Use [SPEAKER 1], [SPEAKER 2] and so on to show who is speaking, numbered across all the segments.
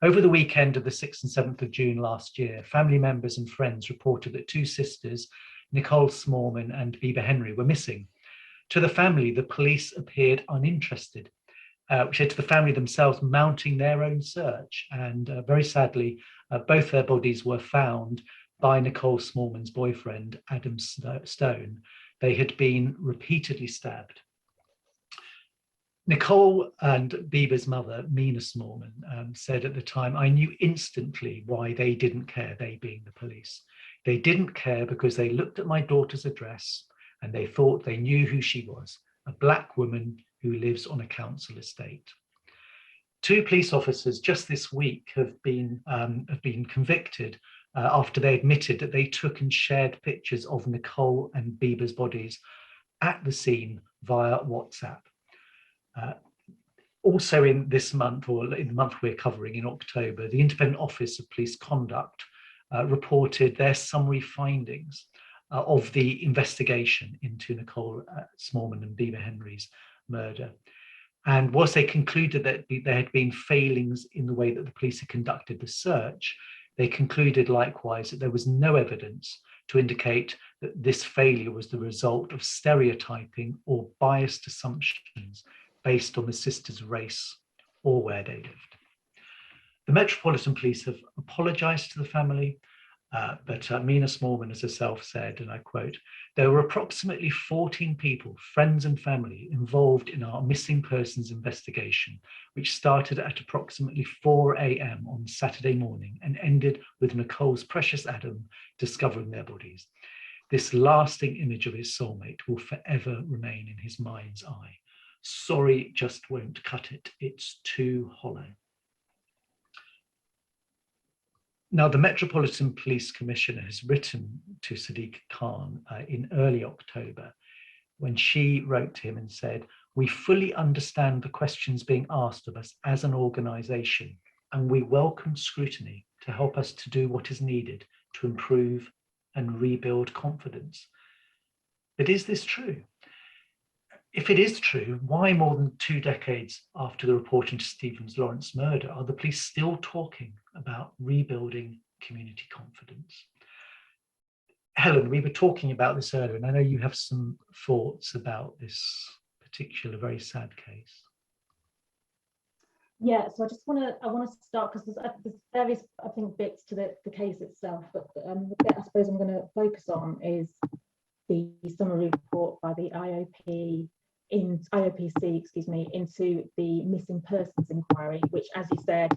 [SPEAKER 1] Over the weekend of the 6th and 7th of June last year, family members and friends reported that two sisters, Nicole Smallman and Bibaa Henry, were missing. To the family, the police appeared uninterested, which led to the family themselves mounting their own search. And very sadly, both their bodies were found by Nicole Smallman's boyfriend, Adam Stone. They had been repeatedly stabbed. Nicole and Bibaa's mother, Mina Smallman, said at the time, "I knew instantly why they didn't care," they being the police. "They didn't care because they looked at my daughter's address and they thought they knew who she was, a black woman who lives on a council estate." Two police officers just this week have been convicted after they admitted that they took and shared pictures of Nicole and Bibaa's bodies at the scene via WhatsApp. Also in this month, or in the month we're covering in October, the Independent Office of Police Conduct reported their summary findings of the investigation into Nicole Smallman and Bibaa Henry's murder. And whilst they concluded that there had been failings in the way that the police had conducted the search, they concluded likewise that there was no evidence to indicate that this failure was the result of stereotyping or biased assumptions based on the sisters' race or where they lived. The Metropolitan Police have apologised to the family, but Mina Smallman has herself said, and I quote, "There were approximately 14 people, friends and family, involved in our missing persons investigation, which started at approximately 4 a.m. on Saturday morning and ended with Nicole's precious Adam discovering their bodies. This lasting image of his soulmate will forever remain in his mind's eye. Sorry just won't cut it. It's too hollow." Now, the Metropolitan Police Commissioner has written to Sadiq Khan in early October when she wrote to him and said, "We fully understand the questions being asked of us as an organisation, and we welcome scrutiny to help us to do what is needed to improve and rebuild confidence." But is this true? If it is true, why more than 2 decades after the report into Stephen Lawrence's murder are the police still talking about rebuilding community confidence? Helen, we were talking about this earlier, and I know you have some thoughts about this particular very sad case.
[SPEAKER 2] Yeah, so I want to start because there's various, I think, bits to the case itself, but the bit I suppose I'm going to focus on is the summary report by the IOPC, excuse me, into the missing persons inquiry, which, as you said,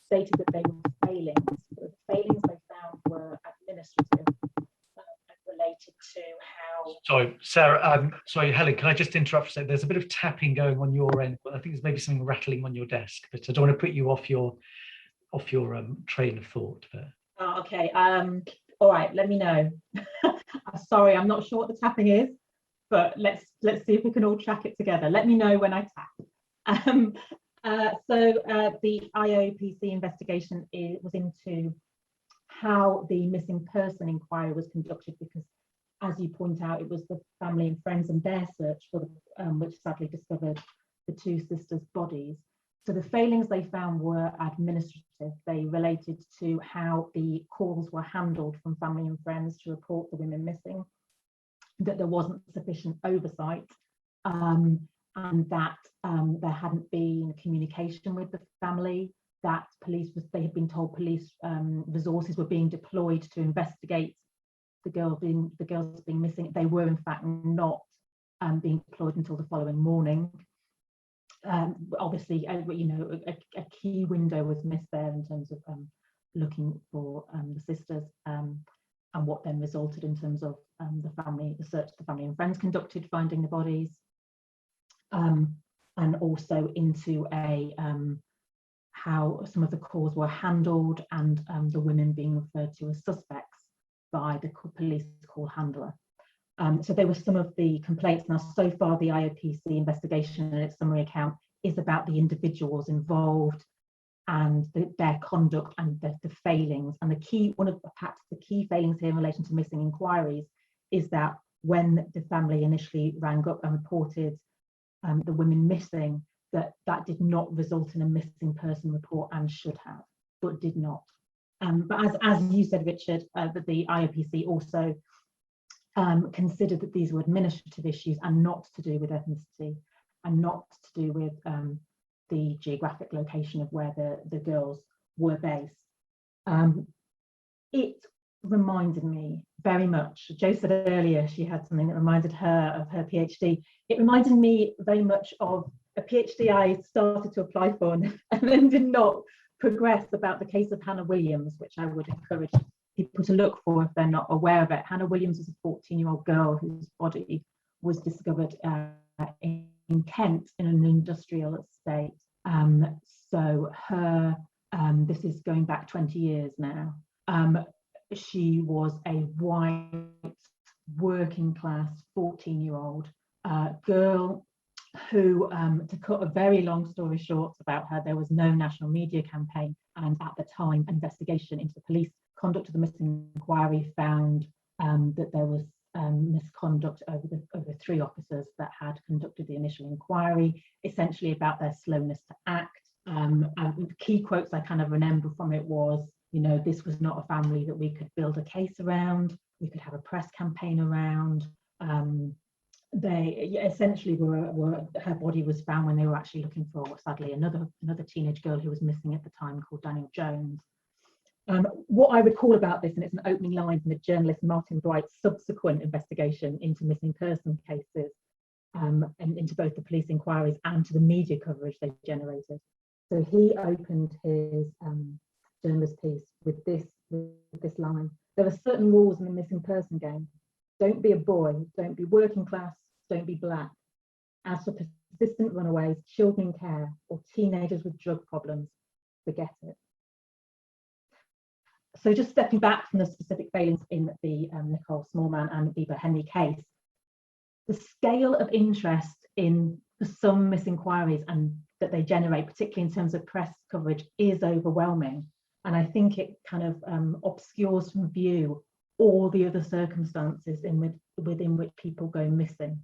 [SPEAKER 2] stated that they were failings. The failings they found were administrative and related to how.
[SPEAKER 1] Sorry, Sarah. Sorry, Helen. Can I just interrupt for a second? There's a bit of tapping going on your end. I think there's maybe something rattling on your desk, but I don't want to put you off your train of thought there.
[SPEAKER 2] Oh, okay. All right. Let me know. I'm sorry, I'm not sure what the tapping is, but let's see if we can all track it together. Let me know when I tap. The IOPC investigation was into how the missing person inquiry was conducted, because, as you point out, it was the family and friends and their search for which sadly discovered the two sisters' bodies. So the failings they found were administrative. They related to how the calls were handled from family and friends to report the women missing, that there wasn't sufficient oversight, and that there hadn't been communication with the family, that they had been told police resources were being deployed to investigate the girls being missing. They were in fact not being deployed until the following morning. Obviously, a key window was missed there in terms of looking for the sisters, and what then resulted in terms of the search the family and friends conducted, finding the bodies, and also into how some of the calls were handled, and the women being referred to as suspects by the police call handler. So there were some of the complaints. Now, so far, the IOPC investigation and its summary account is about the individuals involved and their conduct and the failings. And one of perhaps the key failings here in relation to missing inquiries is that when the family initially rang up and reported the women missing, that did not result in a missing person report and should have. but did not. But as you said, Richard, that the IOPC also considered that these were administrative issues and not to do with ethnicity and not to do with the geographic location of where the girls were based. It reminded me very much, Jo said earlier she had something that reminded her of her PhD. It reminded me very much of a PhD I started to apply for and then did not progress, about the case of Hannah Williams, which I would encourage people to look for if they're not aware of it. Hannah Williams was a 14-year-old girl whose body was discovered in Kent in an industrial estate. So her, this is going back 20 years now, she was a white, working class 14-year-old girl who, to cut a very long story short about her, there was no national media campaign, and at the time investigation into the police conduct of the missing inquiry found that there was misconduct over 3 officers that had conducted the initial inquiry, essentially about their slowness to act. And the key quotes I kind of remember from it was, you know, this was not a family that we could build a case around, we could have a press campaign around. They essentially were her body was found when they were actually looking for, sadly, another teenage girl who was missing at the time, called Daniel Jones. What I recall about this, and it's an opening line from the journalist Martin Bright's subsequent investigation into missing person cases, and into both the police inquiries and to the media coverage they generated. So he opened his journalist piece with this line: "There are certain rules in the missing person game. Don't be a boy, don't be working class, don't be black. As for persistent runaways, children in care, or teenagers with drug problems, forget it." So just stepping back from the specific failings in the Nicole Smallman and Bibaa Henry case, the scale of interest in some missing inquiries and that they generate, particularly in terms of press coverage, is overwhelming. And I think it kind of obscures from view all the other circumstances within which people go missing.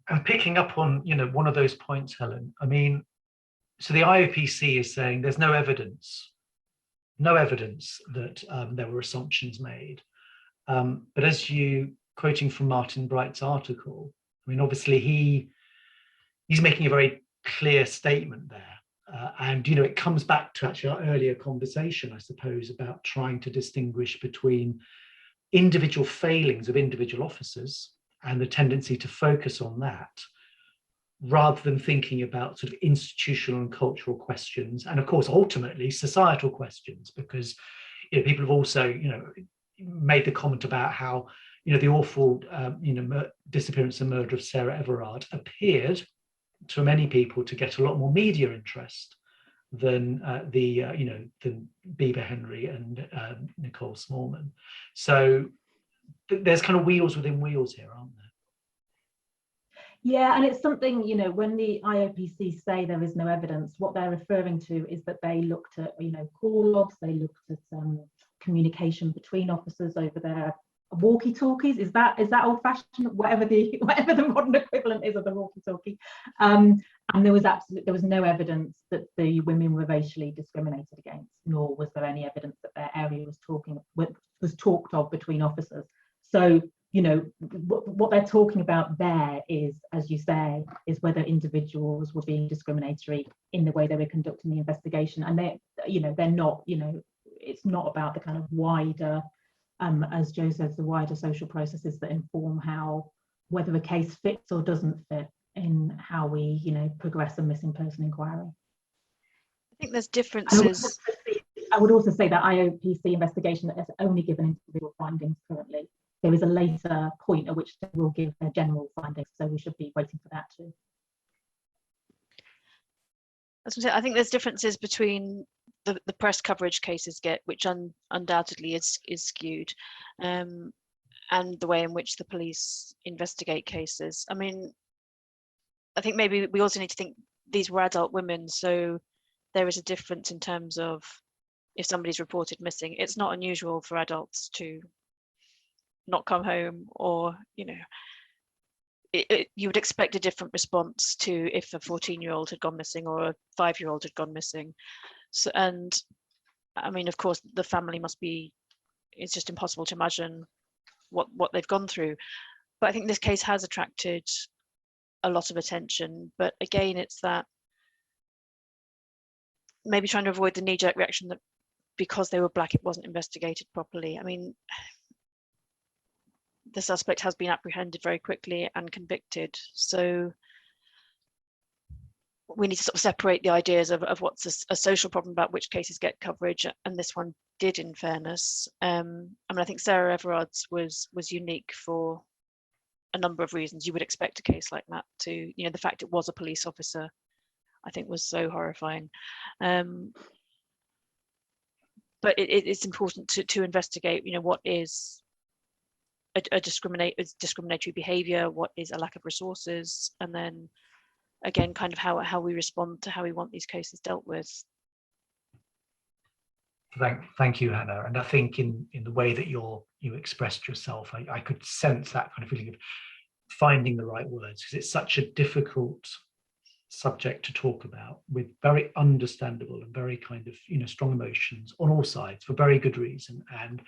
[SPEAKER 1] And picking up on, you know, one of those points, Helen, I mean, so the IOPC is saying there's no evidence that there were assumptions made. But as you, quoting from Martin Bright's article, I mean, obviously he's making a very clear statement there. And, you know, it comes back to actually our earlier conversation, I suppose, about trying to distinguish between individual failings of individual officers and the tendency to focus on that, rather than thinking about sort of institutional and cultural questions, and of course, ultimately, societal questions, because, you know, people have also, you know, made the comment about how, you know, the awful, you know, disappearance and murder of Sarah Everard appeared to many people to get a lot more media interest than you know, than Bibaa Henry and Nicole Smallman. So there's kind of wheels within wheels here, aren't there?
[SPEAKER 2] Yeah, and it's something, you know, when the IOPC say there is no evidence, what they're referring to is that they looked at, you know, call logs, they looked at communication between officers over their walkie-talkies. Is that old-fashioned? Whatever the modern equivalent is of the walkie-talkie. And there was no evidence that the women were racially discriminated against, nor was there any evidence that their area was talked of between officers. So, you know, what they're talking about there is, as you say, is whether individuals were being discriminatory in the way they were conducting the investigation. And they, you know, they're not, you know, it's not about the kind of wider, as Jo says, the wider social processes that inform how, whether a case fits or doesn't fit in how we, you know, progress a missing person inquiry.
[SPEAKER 3] I think there's differences.
[SPEAKER 2] I would also say that IOPC investigation that has only given individual findings currently. There is a later point at which they will give their general findings, so we should be waiting for that too.
[SPEAKER 3] I think there's differences between the press coverage cases get, which undoubtedly is skewed, and the way in which the police investigate cases. I mean, I think maybe we also need to think these were adult women, so there is a difference in terms of if somebody's reported missing. It's not unusual for adults to not come home, or, you know, you would expect a different response to if a 14-year-old had gone missing or a 5-year-old had gone missing. So, and I mean, of course, the family must be, it's just impossible to imagine what they've gone through. But I think this case has attracted a lot of attention. But again, it's that maybe trying to avoid the knee-jerk reaction that because they were Black, it wasn't investigated properly. I mean, the suspect has been apprehended very quickly and convicted. So we need to sort of separate the ideas of what's a social problem about which cases get coverage, and this one did, in fairness. I mean, I think Sarah Everard's was unique for a number of reasons. You would expect a case like that to, you know, the fact it was a police officer, I think was so horrifying. But it's important to investigate, you know, what is a discriminatory behaviour, what is a lack of resources, and then again, kind of how we respond to how we want these cases dealt with.
[SPEAKER 1] Thank you, Hannah. And I think in the way that you expressed yourself, I could sense that kind of feeling of finding the right words, because it's such a difficult subject to talk about with very understandable and very kind of, you know, strong emotions on all sides for very good reason, and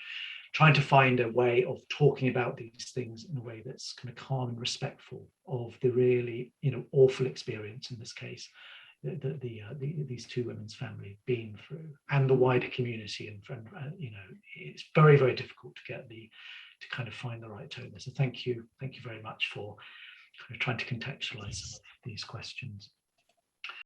[SPEAKER 1] trying to find a way of talking about these things in a way that's kind of calm and respectful of the really, you know, awful experience in this case these two women's family been through, and the wider community, and you know, it's very, very difficult to get to kind of find the right tone there. So thank you very much for kind of trying to contextualize some of these questions.